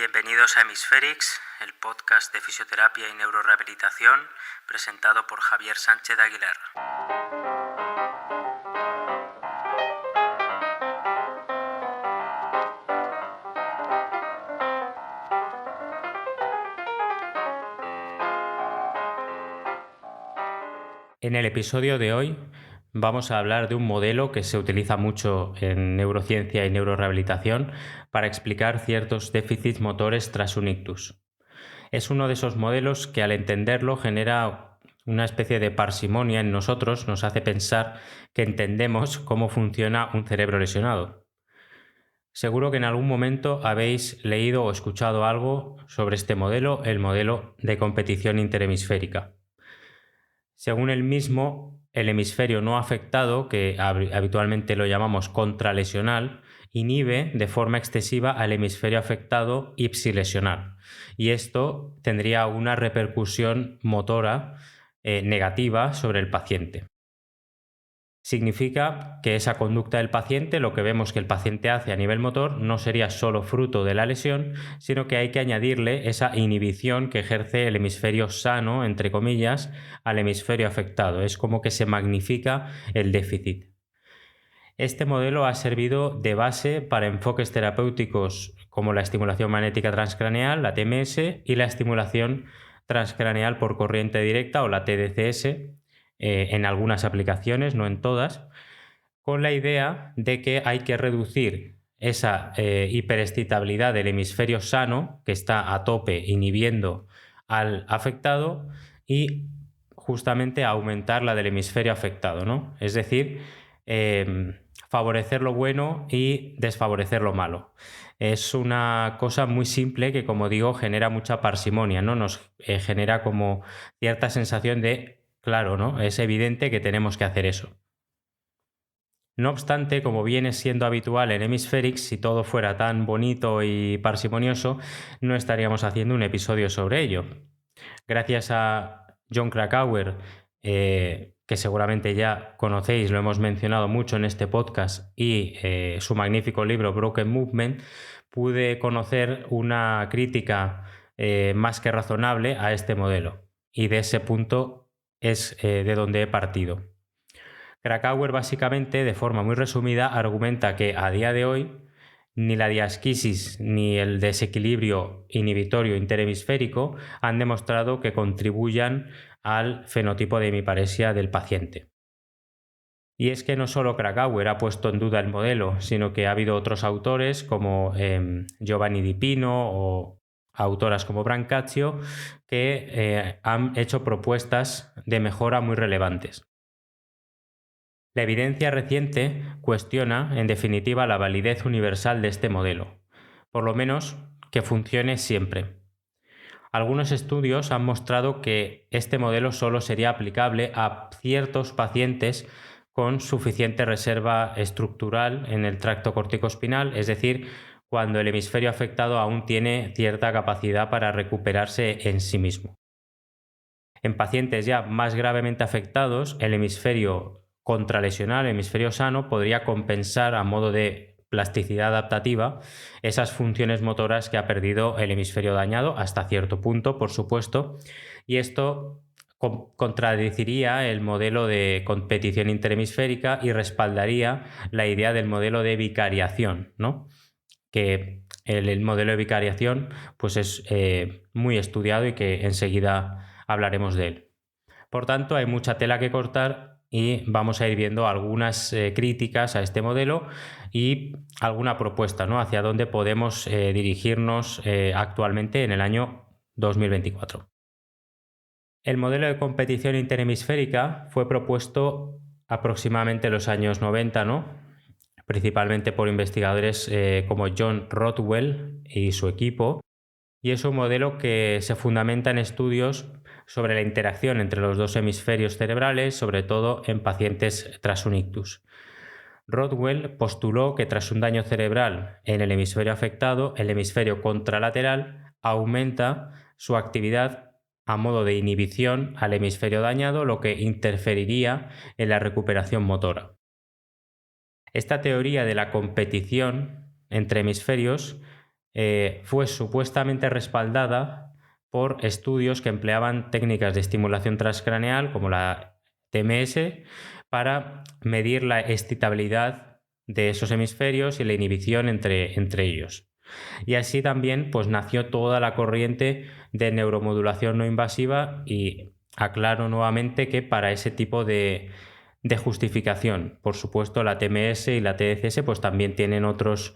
Bienvenidos a Hemisférix, el podcast de fisioterapia y neurorehabilitación, presentado por Javier Sánchez Aguilar. En el episodio de hoy vamos a hablar de un modelo que se utiliza mucho en neurociencia y neurorehabilitación para explicar ciertos déficits motores tras un ictus. Es uno de esos modelos que al entenderlo genera una especie de parsimonia en nosotros, nos hace pensar que entendemos cómo funciona un cerebro lesionado. Seguro que en algún momento habéis leído o escuchado algo sobre este modelo, el modelo de competición interhemisférica. Según él mismo, el hemisferio no afectado, que habitualmente lo llamamos contralesional, inhibe de forma excesiva al hemisferio afectado ipsilesional. Y esto tendría una repercusión motora negativa sobre el paciente. Significa que esa conducta del paciente, lo que vemos que el paciente hace a nivel motor, no sería solo fruto de la lesión, sino que hay que añadirle esa inhibición que ejerce el hemisferio sano, entre comillas, al hemisferio afectado. Es como que se magnifica el déficit. Este modelo ha servido de base para enfoques terapéuticos como la estimulación magnética transcraneal, la TMS, y la estimulación transcraneal por corriente directa o la TDCS, en algunas aplicaciones, no en todas, con la idea de que hay que reducir esa hiperexcitabilidad del hemisferio sano, que está a tope inhibiendo al afectado, y justamente aumentar la del hemisferio afectado, ¿no? Es decir, favorecer lo bueno y desfavorecer lo malo. Es una cosa muy simple que, como digo, genera mucha parsimonia, ¿no? Nos genera como cierta sensación de, claro, ¿no? Es evidente que tenemos que hacer eso. No obstante, como viene siendo habitual en Hemisférix, si todo fuera tan bonito y parsimonioso, no estaríamos haciendo un episodio sobre ello. Gracias a Jon Krakauer, que seguramente ya conocéis, lo hemos mencionado mucho en este podcast, y su magnífico libro Broken Movement, pude conocer una crítica más que razonable a este modelo. Y de ese punto es de donde he partido. Krakauer básicamente, de forma muy resumida, argumenta que a día de hoy ni la diasquisis ni el desequilibrio inhibitorio interhemisférico han demostrado que contribuyan al fenotipo de hemiparesia del paciente. Y es que no solo Krakauer ha puesto en duda el modelo, sino que ha habido otros autores como Giovanni Di Pino o autoras como Brancaccio que han hecho propuestas de mejora muy relevantes. La evidencia reciente cuestiona, en definitiva, la validez universal de este modelo, por lo menos que funcione siempre. Algunos estudios han mostrado que este modelo solo sería aplicable a ciertos pacientes con suficiente reserva estructural en el tracto corticoespinal, es decir, cuando el hemisferio afectado aún tiene cierta capacidad para recuperarse en sí mismo. En pacientes ya más gravemente afectados, el hemisferio contralesional, el hemisferio sano, podría compensar a modo de plasticidad adaptativa esas funciones motoras que ha perdido el hemisferio dañado hasta cierto punto, por supuesto, y esto contradeciría el modelo de competición interhemisférica y respaldaría la idea del modelo de vicariación, ¿no? Que el modelo de vicariación pues es muy estudiado y que enseguida hablaremos de él. Por tanto, hay mucha tela que cortar y vamos a ir viendo algunas críticas a este modelo y alguna propuesta, ¿no? Hacia dónde podemos dirigirnos actualmente en el año 2024. El modelo de competición interhemisférica fue propuesto aproximadamente en los años 90, ¿no? Principalmente por investigadores como John Rothwell y su equipo, y es un modelo que se fundamenta en estudios sobre la interacción entre los dos hemisferios cerebrales, sobre todo en pacientes tras un ictus. Rothwell postuló que tras un daño cerebral en el hemisferio afectado, el hemisferio contralateral aumenta su actividad a modo de inhibición al hemisferio dañado, lo que interferiría en la recuperación motora. Esta teoría de la competición entre hemisferios fue supuestamente respaldada por estudios que empleaban técnicas de estimulación transcraneal como la TMS para medir la excitabilidad de esos hemisferios y la inhibición entre ellos. Y así también pues, nació toda la corriente de neuromodulación no invasiva, y aclaro nuevamente que para ese tipo de justificación, por supuesto la TMS y la TDCS pues, también tienen otros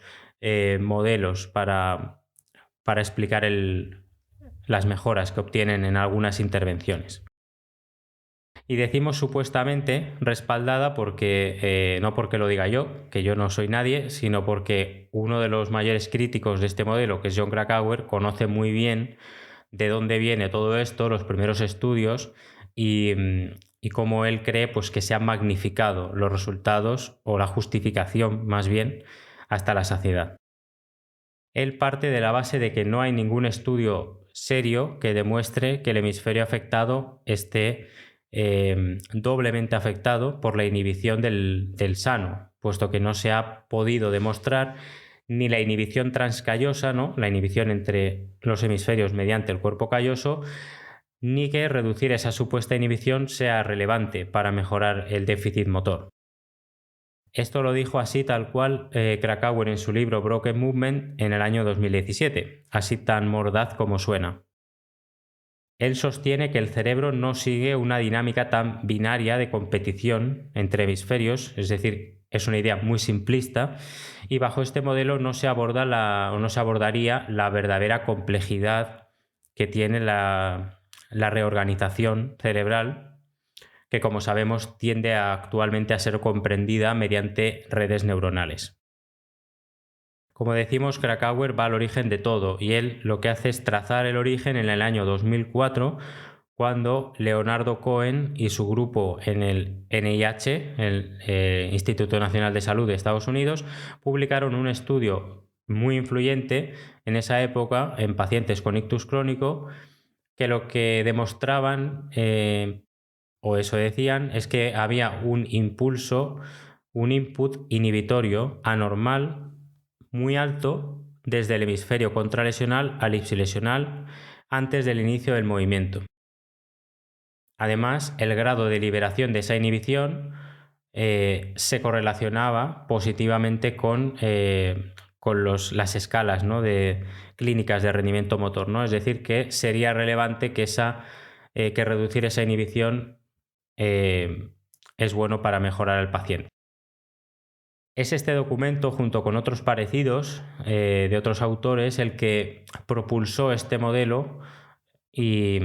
modelos para explicar las mejoras que obtienen en algunas intervenciones. Y decimos supuestamente respaldada porque, no porque lo diga yo, que yo no soy nadie, sino porque uno de los mayores críticos de este modelo, que es Jon Krakauer, conoce muy bien de dónde viene todo esto, los primeros estudios, y cómo él cree pues, que se han magnificado los resultados, o la justificación más bien, hasta la saciedad. Él parte de la base de que no hay ningún estudio serio que demuestre que el hemisferio afectado esté doblemente afectado por la inhibición del sano, puesto que no se ha podido demostrar ni la inhibición transcallosa, ¿no? La inhibición entre los hemisferios mediante el cuerpo calloso, ni que reducir esa supuesta inhibición sea relevante para mejorar el déficit motor. Esto lo dijo así tal cual Krakauer en su libro Broken Movement en el año 2017, así tan mordaz como suena. Él sostiene que el cerebro no sigue una dinámica tan binaria de competición entre hemisferios, es decir, es una idea muy simplista, y bajo este modelo no se abordaría la verdadera complejidad que tiene la reorganización cerebral, que como sabemos tiende actualmente a ser comprendida mediante redes neuronales. Como decimos, Krakauer va al origen de todo, y él lo que hace es trazar el origen en el año 2004, cuando Leonardo Cohen y su grupo en el NIH, el Instituto Nacional de Salud de Estados Unidos, publicaron un estudio muy influyente en esa época en pacientes con ictus crónico, que lo que demostraban, o eso decían, es que había un impulso, un input inhibitorio anormal muy alto desde el hemisferio contralesional al ipsilesional antes del inicio del movimiento. Además, el grado de liberación de esa inhibición se correlacionaba positivamente con las escalas, ¿no?, de clínicas de rendimiento motor, ¿no? Es decir, que sería relevante que reducir esa inhibición es bueno para mejorar al paciente. Es este documento, junto con otros parecidos de otros autores, el que propulsó este modelo y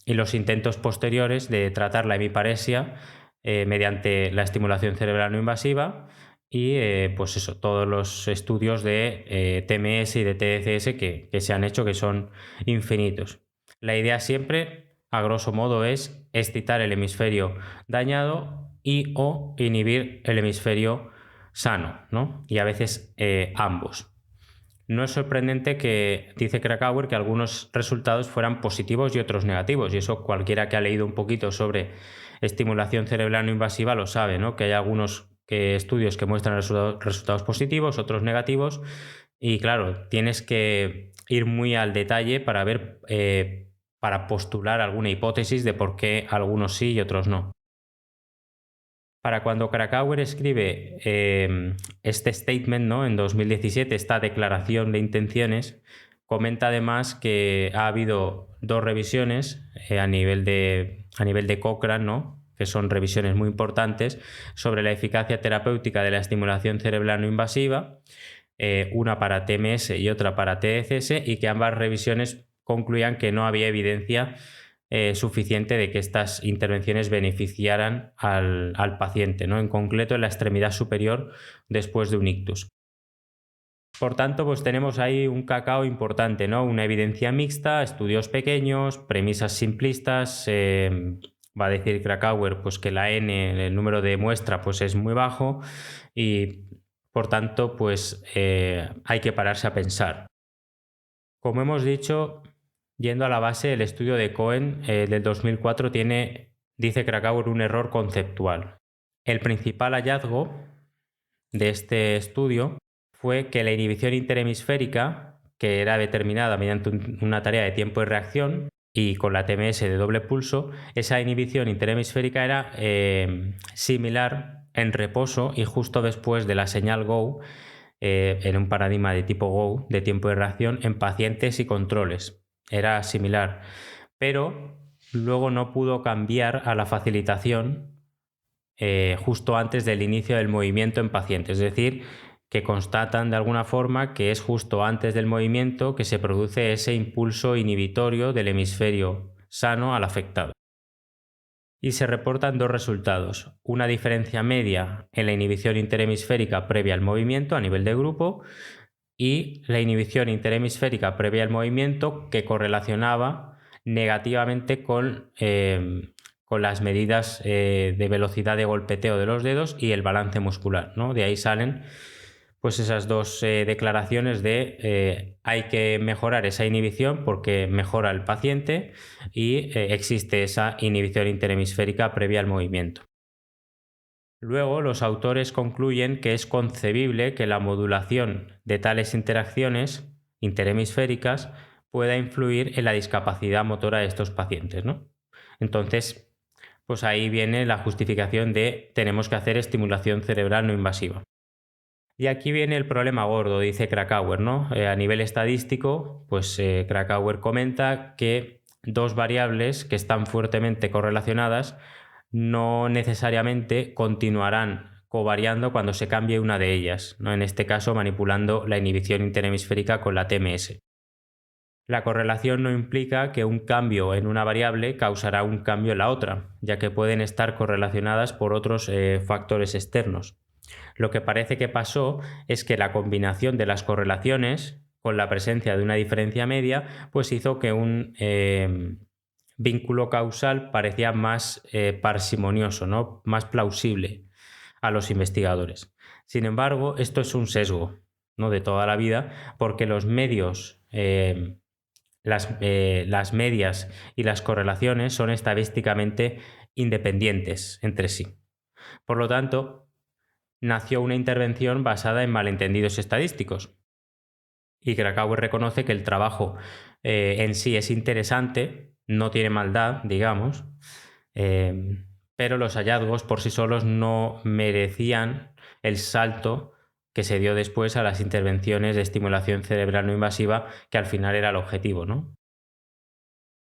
los intentos posteriores de tratar la hemiparesia mediante la estimulación cerebral no invasiva, y pues eso, todos los estudios de TMS y de TDCS que se han hecho, que son infinitos. La idea siempre, a grosso modo, es excitar el hemisferio dañado o inhibir el hemisferio sano, ¿no? Y a veces ambos. No es sorprendente que, dice Krakauer, que algunos resultados fueran positivos y otros negativos, y eso cualquiera que ha leído un poquito sobre estimulación cerebral no invasiva lo sabe, ¿no? Que hay algunos estudios que muestran resultados positivos, otros negativos, y claro, tienes que ir muy al detalle para ver, para postular alguna hipótesis de por qué algunos sí y otros no. Para cuando Krakauer escribe este statement, ¿no?, en 2017, esta declaración de intenciones, comenta además que ha habido 2 revisiones a nivel de Cochrane, ¿no?, que son revisiones muy importantes, sobre la eficacia terapéutica de la estimulación cerebral no invasiva, una para TMS y otra para TDCS, y que ambas revisiones concluían que no había evidencia suficiente de que estas intervenciones beneficiaran al paciente, ¿no?, en concreto en la extremidad superior después de un ictus. Por tanto, pues tenemos ahí un cacao importante, ¿no? Una evidencia mixta, estudios pequeños, premisas simplistas. Va a decir Krakauer pues, que la N, el número de muestra, pues, es muy bajo, y por tanto pues, hay que pararse a pensar. Como hemos dicho, yendo a la base, el estudio de Cohen del 2004 dice Krakauer, un error conceptual. El principal hallazgo de este estudio fue que la inhibición interhemisférica que era determinada mediante una tarea de tiempo de reacción, y con la TMS de doble pulso, esa inhibición interhemisférica era similar en reposo y justo después de la señal GO, en un paradigma de tipo GO, de tiempo de reacción, en pacientes y controles. Era similar, pero luego no pudo cambiar a la facilitación justo antes del inicio del movimiento en pacientes. Es decir, que constatan de alguna forma que es justo antes del movimiento que se produce ese impulso inhibitorio del hemisferio sano al afectado. Y se reportan dos resultados: una diferencia media en la inhibición interhemisférica previa al movimiento a nivel de grupo y la inhibición interhemisférica previa al movimiento, que correlacionaba negativamente con las medidas de velocidad de golpeteo de los dedos y el balance muscular, ¿no? De ahí salen pues esas dos declaraciones de hay que mejorar esa inhibición porque mejora el paciente y existe esa inhibición interhemisférica previa al movimiento. Luego, los autores concluyen que es concebible que la modulación de tales interacciones interhemisféricas pueda influir en la discapacidad motora de estos pacientes, ¿no? Entonces, pues ahí viene la justificación de tenemos que hacer estimulación cerebral no invasiva. Y aquí viene el problema gordo, dice Krakauer, ¿no? A nivel estadístico, pues Krakauer comenta que dos variables que están fuertemente correlacionadas no necesariamente continuarán covariando cuando se cambie una de ellas, ¿no? En este caso manipulando la inhibición interhemisférica con la TMS. La correlación no implica que un cambio en una variable causará un cambio en la otra, ya que pueden estar correlacionadas por otros factores externos. Lo que parece que pasó es que la combinación de las correlaciones con la presencia de una diferencia media pues hizo que un vínculo causal parecía más parsimonioso, ¿no? Más plausible a los investigadores. Sin embargo, esto es un sesgo, ¿no? De toda la vida, porque los medios, las medias y las correlaciones son estadísticamente independientes entre sí. Por lo tanto, nació una intervención basada en malentendidos estadísticos. Y Krakauer reconoce que el trabajo en sí es interesante, no tiene maldad, digamos, pero los hallazgos por sí solos no merecían el salto que se dio después a las intervenciones de estimulación cerebral no invasiva, que al final era el objetivo, ¿no?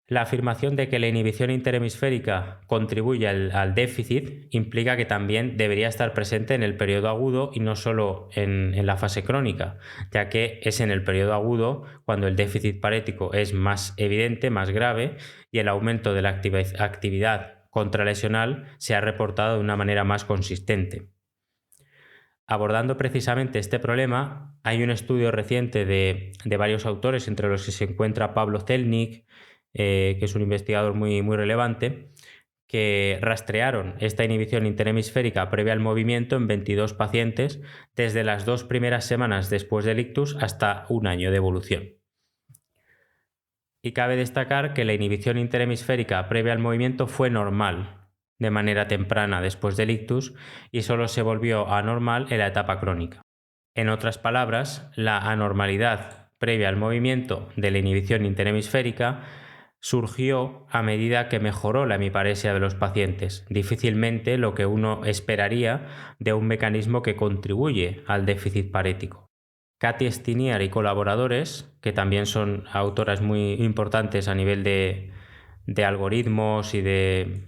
La afirmación de que la inhibición interhemisférica contribuye al déficit implica que también debería estar presente en el periodo agudo y no solo en la fase crónica, ya que es en el periodo agudo cuando el déficit parético es más evidente, más grave, y el aumento de la actividad contralesional se ha reportado de una manera más consistente. Abordando precisamente este problema, hay un estudio reciente de varios autores, entre los que se encuentra Pablo Zelnik, que es un investigador muy relevante, que rastrearon esta inhibición interhemisférica previa al movimiento en 22 pacientes desde las 2 primeras semanas después del ictus hasta un año de evolución. Y cabe destacar que la inhibición interhemisférica previa al movimiento fue normal de manera temprana después del ictus y solo se volvió anormal en la etapa crónica. En otras palabras, la anormalidad previa al movimiento de la inhibición interhemisférica surgió a medida que mejoró la hemiparesia de los pacientes, difícilmente lo que uno esperaría de un mecanismo que contribuye al déficit parético. Katy Stiniar y colaboradores, que también son autoras muy importantes a nivel de algoritmos y de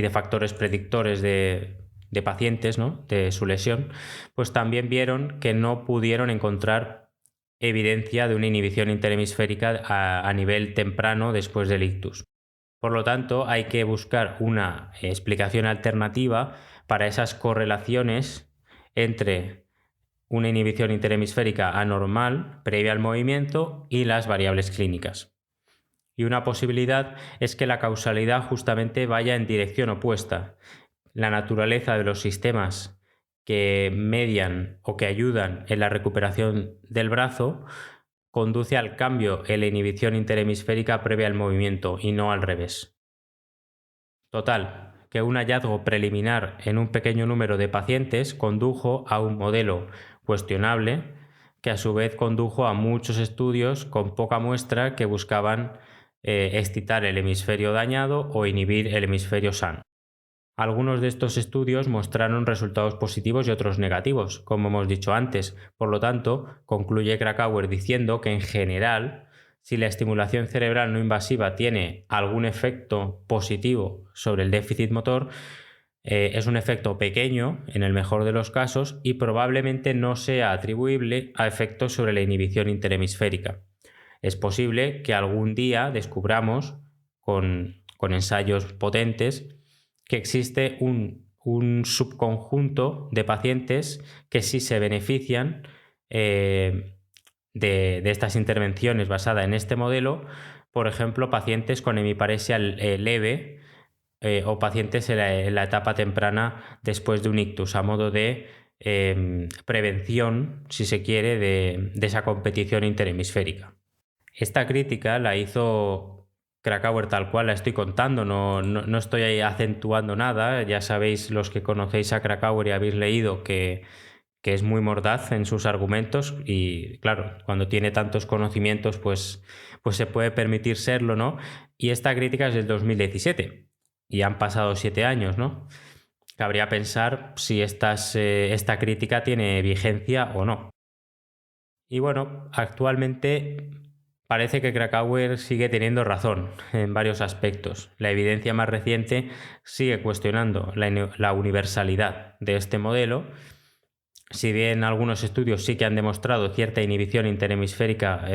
factores predictores de pacientes, ¿no? De su lesión, pues también vieron que no pudieron encontrar evidencia de una inhibición interhemisférica a nivel temprano después del ictus. Por lo tanto, hay que buscar una explicación alternativa para esas correlaciones entre una inhibición interhemisférica anormal previa al movimiento y las variables clínicas. Y una posibilidad es que la causalidad justamente vaya en dirección opuesta. La naturaleza de los sistemas que median o que ayudan en la recuperación del brazo conduce al cambio en la inhibición interhemisférica previa al movimiento y no al revés. Total, que un hallazgo preliminar en un pequeño número de pacientes condujo a un modelo cuestionable que a su vez condujo a muchos estudios con poca muestra que buscaban excitar el hemisferio dañado o inhibir el hemisferio sano. Algunos de estos estudios mostraron resultados positivos y otros negativos, como hemos dicho antes. Por lo tanto, concluye Krakauer diciendo que en general, si la estimulación cerebral no invasiva tiene algún efecto positivo sobre el déficit motor, es un efecto pequeño en el mejor de los casos y probablemente no sea atribuible a efectos sobre la inhibición interhemisférica. Es posible que algún día descubramos con ensayos potentes que existe un subconjunto de pacientes que sí se benefician de estas intervenciones basadas en este modelo, por ejemplo, pacientes con hemiparesia leve o pacientes en la etapa temprana después de un ictus, a modo de prevención, si se quiere, de esa competición interhemisférica. Esta crítica la hizo Krakauer tal cual la estoy contando, no estoy ahí acentuando nada. Ya sabéis, los que conocéis a Krakauer y habéis leído, que es muy mordaz en sus argumentos y, claro, cuando tiene tantos conocimientos, pues se puede permitir serlo, ¿no? Y esta crítica es del 2017 y han pasado 7 años, ¿no? Cabría pensar si esta crítica tiene vigencia o no. Y bueno, actualmente parece que Krakauer sigue teniendo razón en varios aspectos. La evidencia más reciente sigue cuestionando la universalidad de este modelo. Si bien algunos estudios sí que han demostrado cierta inhibición interhemisférica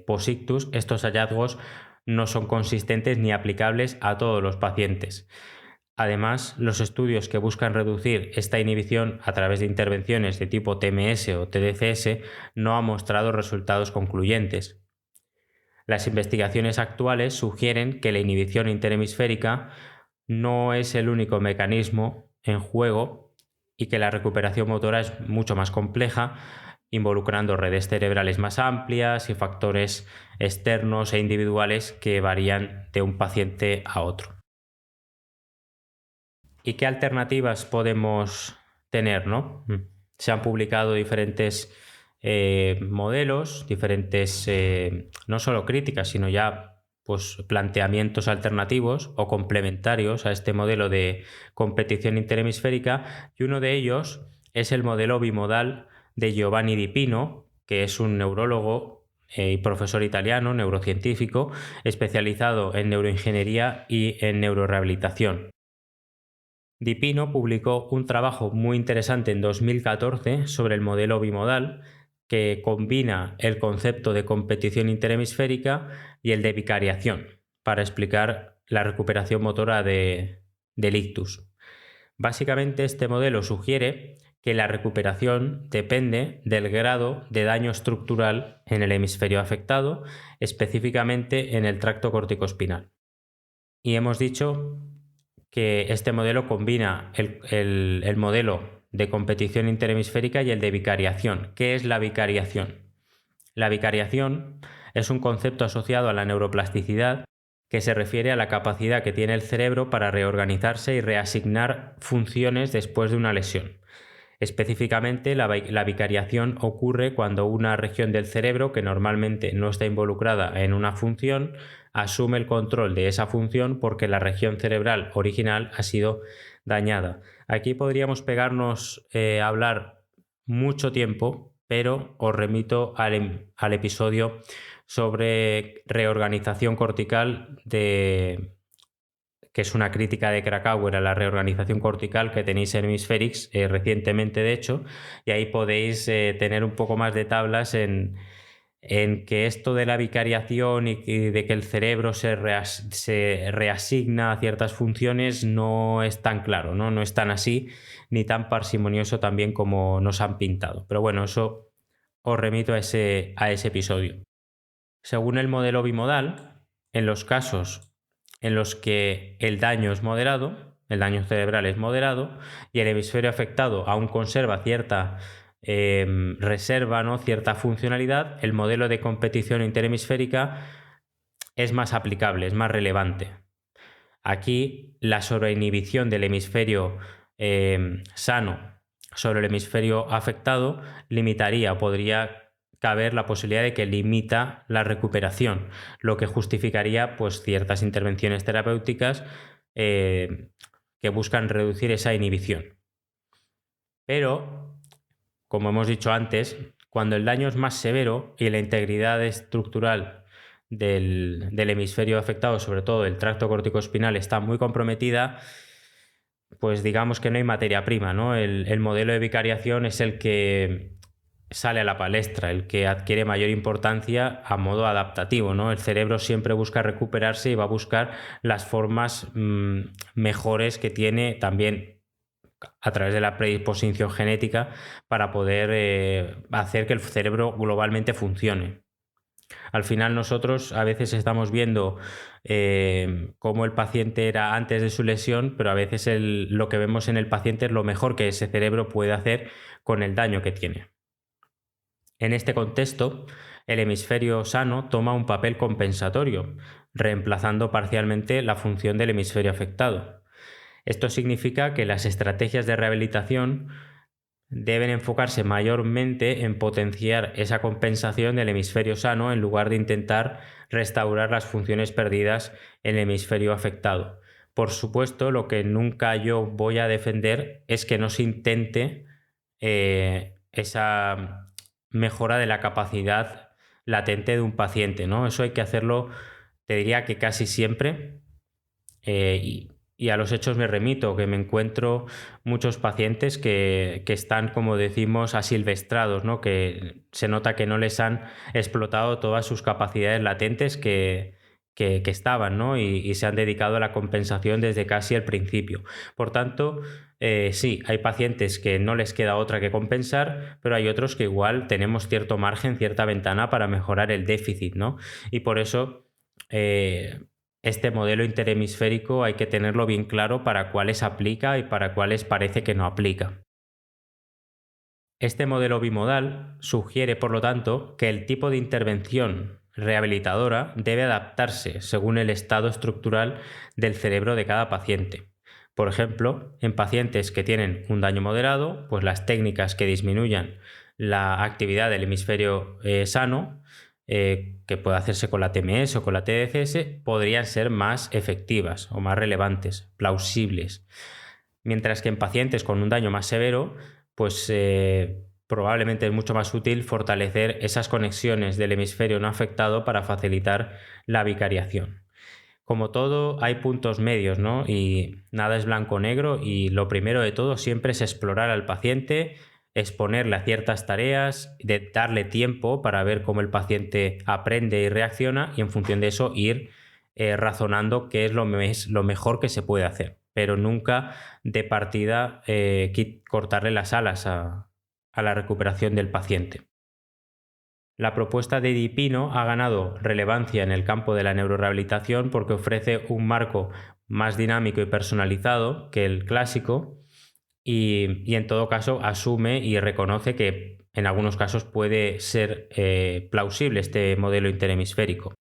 post-ictus, estos hallazgos no son consistentes ni aplicables a todos los pacientes. Además, los estudios que buscan reducir esta inhibición a través de intervenciones de tipo TMS o TDCS no han mostrado resultados concluyentes. Las investigaciones actuales sugieren que la inhibición interhemisférica no es el único mecanismo en juego y que la recuperación motora es mucho más compleja, involucrando redes cerebrales más amplias y factores externos e individuales que varían de un paciente a otro. ¿Y qué alternativas podemos tener, no? Se han publicado diferentes modelos, diferentes, no solo críticas, sino ya pues, planteamientos alternativos o complementarios a este modelo de competición interhemisférica, y uno de ellos es el modelo bimodal de Giovanni Di Pino, que es un neurólogo y profesor italiano, neurocientífico, especializado en neuroingeniería y en neurorehabilitación. Di Pino publicó un trabajo muy interesante en 2014 sobre el modelo bimodal, que combina el concepto de competición interhemisférica y el de vicariación para explicar la recuperación motora del ictus. Básicamente, este modelo sugiere que la recuperación depende del grado de daño estructural en el hemisferio afectado, específicamente en el tracto corticoespinal. Y hemos dicho que este modelo combina el modelo de competición interhemisférica y el de vicariación. ¿Qué es la vicariación? La vicariación es un concepto asociado a la neuroplasticidad que se refiere a la capacidad que tiene el cerebro para reorganizarse y reasignar funciones después de una lesión. Específicamente, la vicariación ocurre cuando una región del cerebro que normalmente no está involucrada en una función asume el control de esa función porque la región cerebral original ha sido dañada. Aquí podríamos pegarnos a hablar mucho tiempo, pero os remito al episodio sobre reorganización cortical que es una crítica de Krakauer a la reorganización cortical, que tenéis en Hemispherics recientemente, de hecho, y ahí podéis tener un poco más de tablas en que esto de la vicariación y de que el cerebro se reasigna a ciertas funciones no es tan claro, no es tan así, ni tan parsimonioso también como nos han pintado. Pero bueno, eso os remito a ese episodio. Según el modelo bimodal, en los casos en los que el daño es moderado, el daño cerebral es moderado, y el hemisferio afectado aún conserva cierta reserva, ¿no? Cierta funcionalidad, el modelo de competición interhemisférica es más aplicable, es más relevante. Aquí la sobreinhibición del hemisferio sano sobre el hemisferio afectado limitaría, podría caber la posibilidad de que limita la recuperación, lo que justificaría pues, ciertas intervenciones terapéuticas que buscan reducir esa inhibición. Pero, como hemos dicho antes, cuando el daño es más severo y la integridad estructural del hemisferio afectado, sobre todo el tracto corticoespinal, está muy comprometida, pues digamos que no hay materia prima, ¿no? El modelo de vicariación es el que sale a la palestra, el que adquiere mayor importancia a modo adaptativo, ¿no? El cerebro siempre busca recuperarse y va a buscar las formas mejores que tiene también a través de la predisposición genética para poder hacer que el cerebro globalmente funcione. Al final nosotros a veces estamos viendo cómo el paciente era antes de su lesión, pero a veces lo que vemos en el paciente es lo mejor que ese cerebro puede hacer con el daño que tiene. En este contexto, el hemisferio sano toma un papel compensatorio, reemplazando parcialmente la función del hemisferio afectado. Esto significa que las estrategias de rehabilitación deben enfocarse mayormente en potenciar esa compensación del hemisferio sano en lugar de intentar restaurar las funciones perdidas en el hemisferio afectado. Por supuesto, lo que nunca yo voy a defender es que no se intente esa mejora de la capacidad latente de un paciente, ¿no? Eso hay que hacerlo, te diría que casi siempre, y a los hechos me remito, que me encuentro muchos pacientes que están, como decimos, asilvestrados, ¿no? Que se nota que no les han explotado todas sus capacidades latentes que estaban, ¿no? Y se han dedicado a la compensación desde casi el principio. Por tanto, sí, hay pacientes que no les queda otra que compensar, pero hay otros que igual tenemos cierto margen, cierta ventana para mejorar el déficit, ¿no? Y por eso este modelo interhemisférico hay que tenerlo bien claro para cuáles aplica y para cuáles parece que no aplica. Este modelo bimodal sugiere, por lo tanto, que el tipo de intervención rehabilitadora debe adaptarse según el estado estructural del cerebro de cada paciente. Por ejemplo, en pacientes que tienen un daño moderado, pues las técnicas que disminuyan la actividad del hemisferio sano, que puede hacerse con la TMS o con la TDCS, podrían ser más efectivas o más relevantes, plausibles. Mientras que en pacientes con un daño más severo, pues probablemente es mucho más útil fortalecer esas conexiones del hemisferio no afectado para facilitar la vicariación. Como todo, hay puntos medios, ¿no? Y nada es blanco o negro, y lo primero de todo siempre es explorar al paciente, exponerle a ciertas tareas, darle tiempo para ver cómo el paciente aprende y reacciona, y en función de eso ir razonando qué es lo mejor que se puede hacer, pero nunca de partida cortarle las alas a la recuperación del paciente. La propuesta de Di Pino ha ganado relevancia en el campo de la neurorehabilitación porque ofrece un marco más dinámico y personalizado que el clásico, y en todo caso asume y reconoce que en algunos casos puede ser plausible este modelo interhemisférico.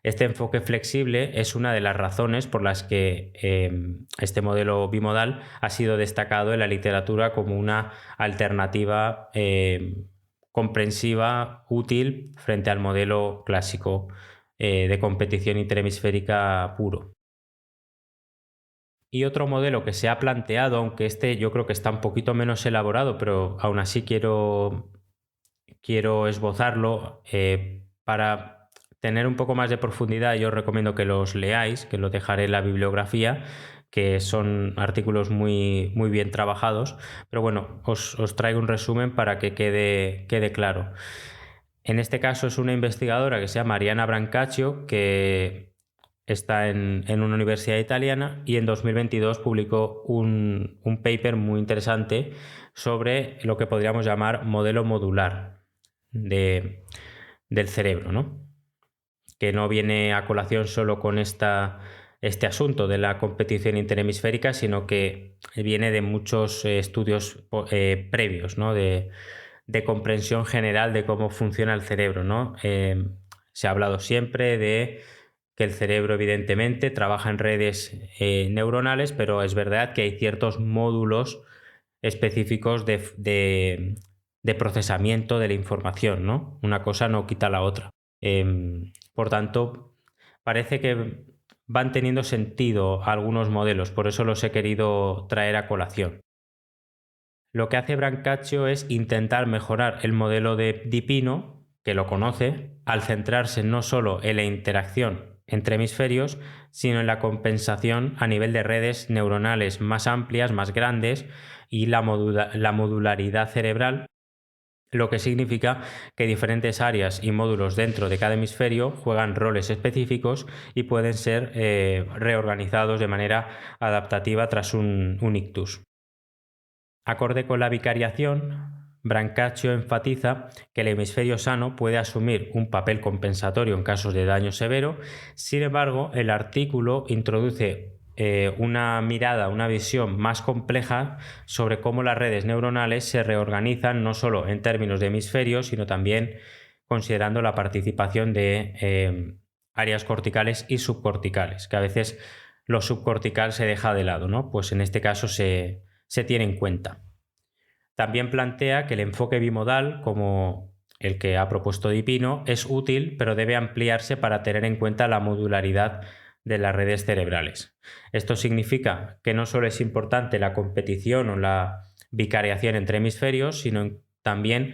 Este enfoque flexible es una de las razones por las que este modelo bimodal ha sido destacado en la literatura como una alternativa comprensiva, útil, frente al modelo clásico de competición interhemisférica puro. Y otro modelo que se ha planteado, aunque este yo creo que está un poquito menos elaborado, pero aún así quiero esbozarlo para tener un poco más de profundidad. Yo os recomiendo que los leáis, que los dejaré en la bibliografía, que son artículos muy, muy bien trabajados, pero bueno, os traigo un resumen para que quede claro. En este caso es una investigadora que se llama Mariana Brancaccio, que está en una universidad italiana, y en 2022 publicó un paper muy interesante sobre lo que podríamos llamar modelo modular del cerebro, ¿no? Que no viene a colación solo con este asunto de la competición interhemisférica, sino que viene de muchos estudios previos, ¿no? de comprensión general de cómo funciona el cerebro, ¿no? Se ha hablado siempre de que el cerebro evidentemente trabaja en redes neuronales, pero es verdad que hay ciertos módulos específicos de de procesamiento de la información, ¿no? Una cosa no quita la otra. Por tanto, parece que van teniendo sentido algunos modelos, por eso los he querido traer a colación. Lo que hace Brancaccio es intentar mejorar el modelo de Dipino, que lo conoce, al centrarse no solo en la interacción entre hemisferios, sino en la compensación a nivel de redes neuronales más amplias, más grandes, y la modularidad cerebral, lo que significa que diferentes áreas y módulos dentro de cada hemisferio juegan roles específicos y pueden ser reorganizados de manera adaptativa tras un ictus. Acorde con la bicariación, Brancaccio enfatiza que el hemisferio sano puede asumir un papel compensatorio en casos de daño severo. Sin embargo, el artículo introduce una mirada, una visión más compleja sobre cómo las redes neuronales se reorganizan no solo en términos de hemisferios, sino también considerando la participación de áreas corticales y subcorticales, que a veces lo subcortical se deja de lado, ¿no? Pues en este caso se tiene en cuenta. También plantea que el enfoque bimodal, como el que ha propuesto Dipino, es útil, pero debe ampliarse para tener en cuenta la modularidad de las redes cerebrales. Esto significa que no solo es importante la competición o la bicariación entre hemisferios, sino también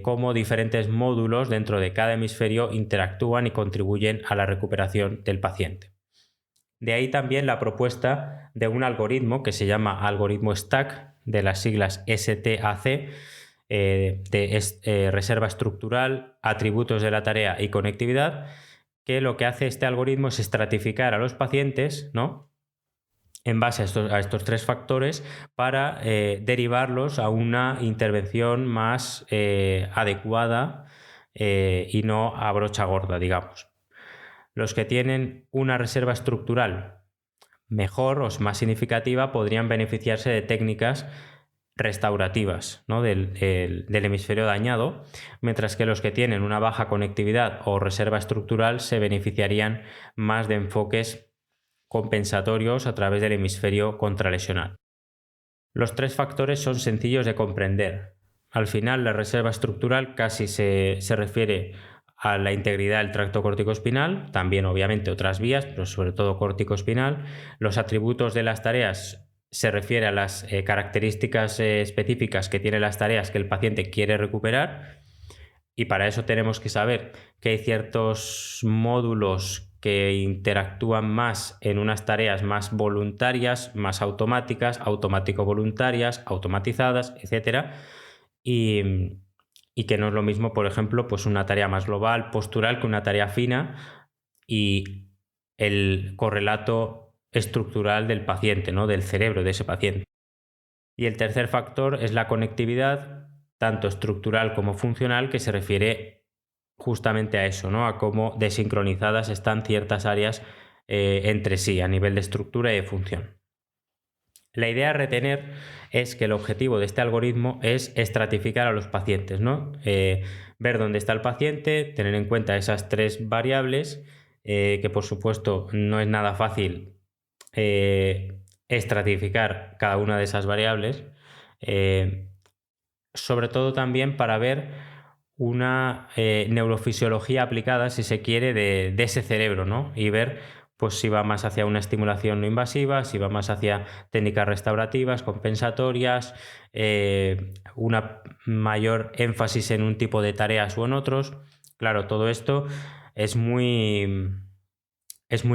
cómo diferentes módulos dentro de cada hemisferio interactúan y contribuyen a la recuperación del paciente. De ahí también la propuesta de un algoritmo que se llama algoritmo STAC, de las siglas STAC, reserva estructural, atributos de la tarea y conectividad, que lo que hace este algoritmo es estratificar a los pacientes, ¿no?, en base a estos tres factores para derivarlos a una intervención más adecuada y no a brocha gorda, digamos. Los que tienen una reserva estructural mejor o más significativa podrían beneficiarse de técnicas restaurativas, ¿no?, del hemisferio dañado, mientras que los que tienen una baja conectividad o reserva estructural se beneficiarían más de enfoques compensatorios a través del hemisferio contralesional. Los tres factores son sencillos de comprender. Al final, la reserva estructural casi se refiere a la integridad del tracto córtico-espinal, también obviamente otras vías, pero sobre todo córtico-espinal. Los atributos de las tareas se refiere a las características específicas que tienen las tareas que el paciente quiere recuperar, y para eso tenemos que saber que hay ciertos módulos que interactúan más en unas tareas más voluntarias, más automáticas, automático-voluntarias, automatizadas, etc. Y que no es lo mismo, por ejemplo, pues una tarea más global, postural, que una tarea fina, y el correlato estructural del paciente, ¿no?, del cerebro de ese paciente. Y el tercer factor es la conectividad, tanto estructural como funcional, que se refiere justamente a eso, ¿no?, a cómo desincronizadas están ciertas áreas entre sí a nivel de estructura y de función. La idea a retener es que el objetivo de este algoritmo es estratificar a los pacientes, ¿no? Ver dónde está el paciente, tener en cuenta esas tres variables, que por supuesto no es nada fácil estratificar cada una de esas variables, sobre todo también para ver una neurofisiología aplicada, si se quiere, de ese cerebro, ¿no? Y ver pues si va más hacia una estimulación no invasiva, si va más hacia técnicas restaurativas, compensatorias, una mayor énfasis en un tipo de tareas o en otros. Claro, todo esto es muy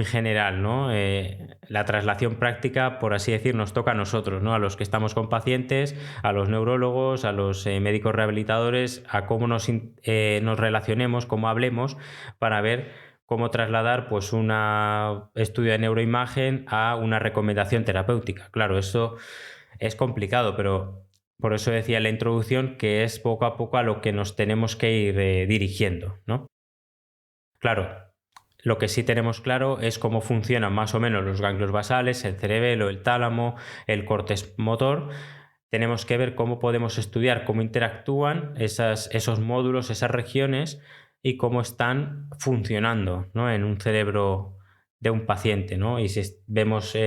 general, ¿no? La traslación práctica, por así decir, nos toca a nosotros, ¿no?, a los que estamos con pacientes, a los neurólogos, a los médicos rehabilitadores, a cómo nos relacionemos, cómo hablemos, para ver cómo trasladar pues un estudio de neuroimagen a una recomendación terapéutica. Claro, eso es complicado, pero por eso decía en la introducción que es poco a poco a lo que nos tenemos que ir dirigiendo, ¿no? Claro, lo que sí tenemos claro es cómo funcionan más o menos los ganglios basales, el cerebelo, el tálamo, el córtex motor. Tenemos que ver cómo podemos estudiar cómo interactúan esos módulos, esas regiones, y cómo están funcionando, ¿no?, en un cerebro de un paciente, ¿no? Y si vemos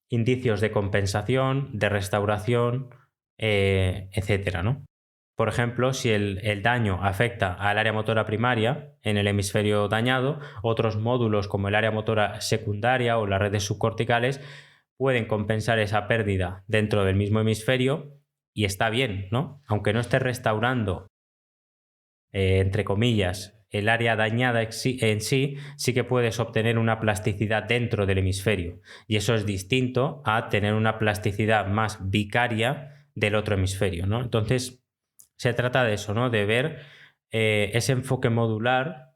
indicios de compensación, de restauración, etcétera, ¿no? Por ejemplo, si el daño afecta al área motora primaria en el hemisferio dañado, otros módulos como el área motora secundaria o las redes subcorticales pueden compensar esa pérdida dentro del mismo hemisferio y está bien, ¿no? Aunque no esté restaurando, entre comillas, el área dañada en sí, sí que puedes obtener una plasticidad dentro del hemisferio. Y eso es distinto a tener una plasticidad más vicaria del otro hemisferio, ¿no? Entonces, se trata de eso, ¿no? De ver ese enfoque modular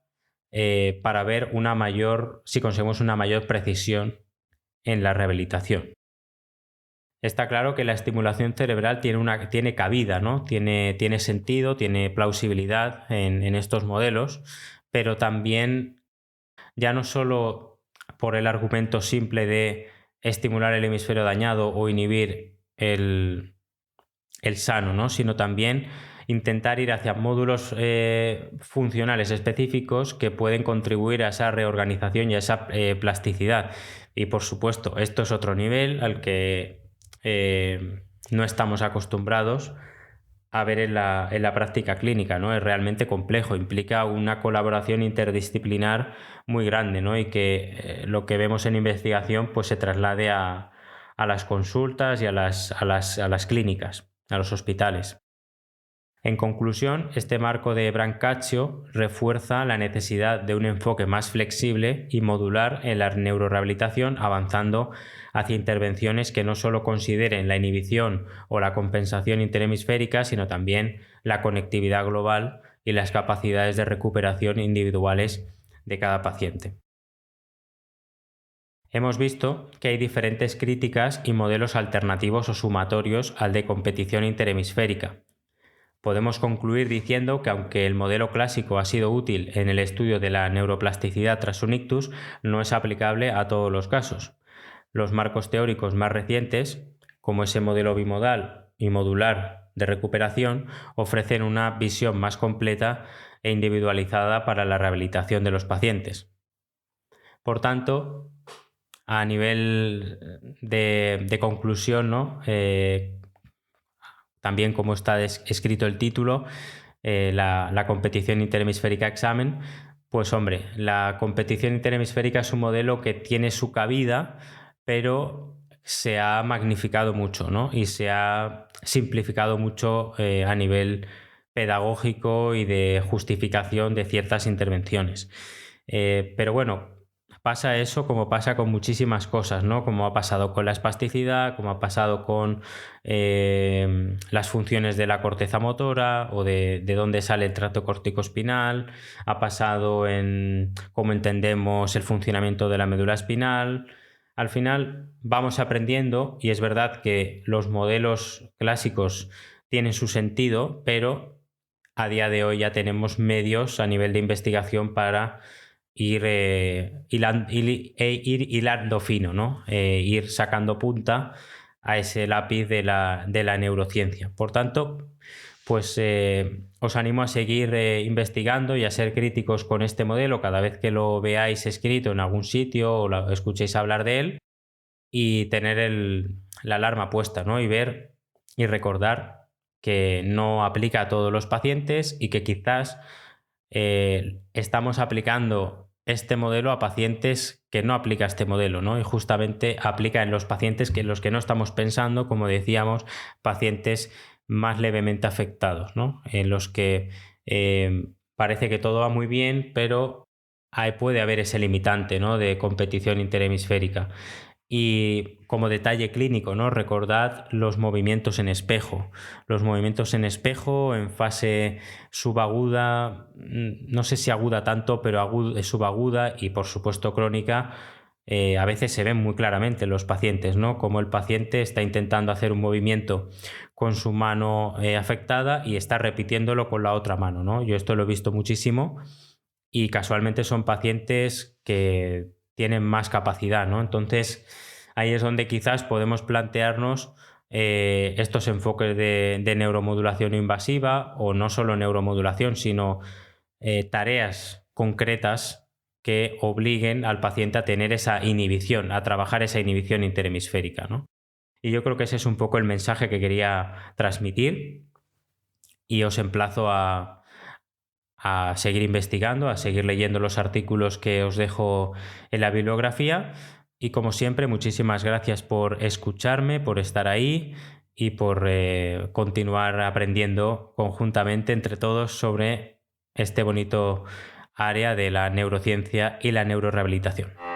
para ver si conseguimos una mayor precisión en la rehabilitación. Está claro que la estimulación cerebral tiene cabida, ¿no? Tiene sentido, tiene plausibilidad en estos modelos, pero también ya no solo por el argumento simple de estimular el hemisferio dañado o inhibir el sano, ¿no? Sino también intentar ir hacia módulos funcionales específicos que pueden contribuir a esa reorganización y a esa plasticidad. Y por supuesto, esto es otro nivel al que no estamos acostumbrados a ver en la práctica clínica, ¿no? Es realmente complejo, implica una colaboración interdisciplinar muy grande, ¿no? Y que lo que vemos en investigación pues se traslade a las consultas y a las clínicas, a los hospitales. En conclusión, este marco de Brancaccio refuerza la necesidad de un enfoque más flexible y modular en la neurorehabilitación, avanzando hacia intervenciones que no solo consideren la inhibición o la compensación interhemisférica, sino también la conectividad global y las capacidades de recuperación individuales de cada paciente. Hemos visto que hay diferentes críticas y modelos alternativos o sumatorios al de competición interhemisférica. Podemos concluir diciendo que aunque el modelo clásico ha sido útil en el estudio de la neuroplasticidad tras un ictus, no es aplicable a todos los casos. Los marcos teóricos más recientes, como ese modelo bimodal y modular de recuperación, ofrecen una visión más completa e individualizada para la rehabilitación de los pacientes. Por tanto, a nivel de conclusión, ¿no? También como está escrito el título, la competición interhemisférica examen, pues hombre, la competición interhemisférica es un modelo que tiene su cabida, pero se ha magnificado mucho, ¿no? Y se ha simplificado mucho a nivel pedagógico y de justificación de ciertas intervenciones. Pero bueno, pasa eso como pasa con muchísimas cosas, ¿no? Como ha pasado con la espasticidad, como ha pasado con las funciones de la corteza motora o de dónde sale el tracto córtico-espinal, ha pasado en cómo entendemos el funcionamiento de la médula espinal. Al final vamos aprendiendo y es verdad que los modelos clásicos tienen su sentido, pero a día de hoy ya tenemos medios a nivel de investigación para ir hilando fino, ¿no? Ir sacando punta a ese lápiz de la neurociencia. Por tanto, pues os animo a seguir investigando y a ser críticos con este modelo cada vez que lo veáis escrito en algún sitio o lo escuchéis hablar de él, y tener la alarma puesta, ¿no? Y ver y recordar que no aplica a todos los pacientes y que quizás estamos aplicando este modelo a pacientes que no aplica este modelo, ¿no? Y justamente aplica en los pacientes en los que no estamos pensando, como decíamos, pacientes más levemente afectados, ¿no? En los que parece que todo va muy bien, pero puede haber ese limitante, ¿no? De competición interhemisférica. Y como detalle clínico, ¿no? Recordad los movimientos en espejo. Los movimientos en espejo en fase subaguda, no sé si aguda tanto, pero subaguda y por supuesto crónica, a veces se ven muy claramente en los pacientes, ¿no? Como el paciente está intentando hacer un movimiento con su mano afectada y está repitiéndolo con la otra mano, ¿no? Yo esto lo he visto muchísimo y casualmente son pacientes que tienen más capacidad, ¿no? Entonces, ahí es donde quizás podemos plantearnos estos enfoques de neuromodulación invasiva, o no solo neuromodulación, sino tareas concretas que obliguen al paciente a tener esa inhibición, a trabajar esa inhibición interhemisférica, ¿no? Y yo creo que ese es un poco el mensaje que quería transmitir. y os emplazo a seguir investigando, a seguir leyendo los artículos que os dejo en la bibliografía. Y como siempre, muchísimas gracias por escucharme, por estar ahí y por continuar aprendiendo conjuntamente entre todos sobre este bonito área de la neurociencia y la neurorehabilitación.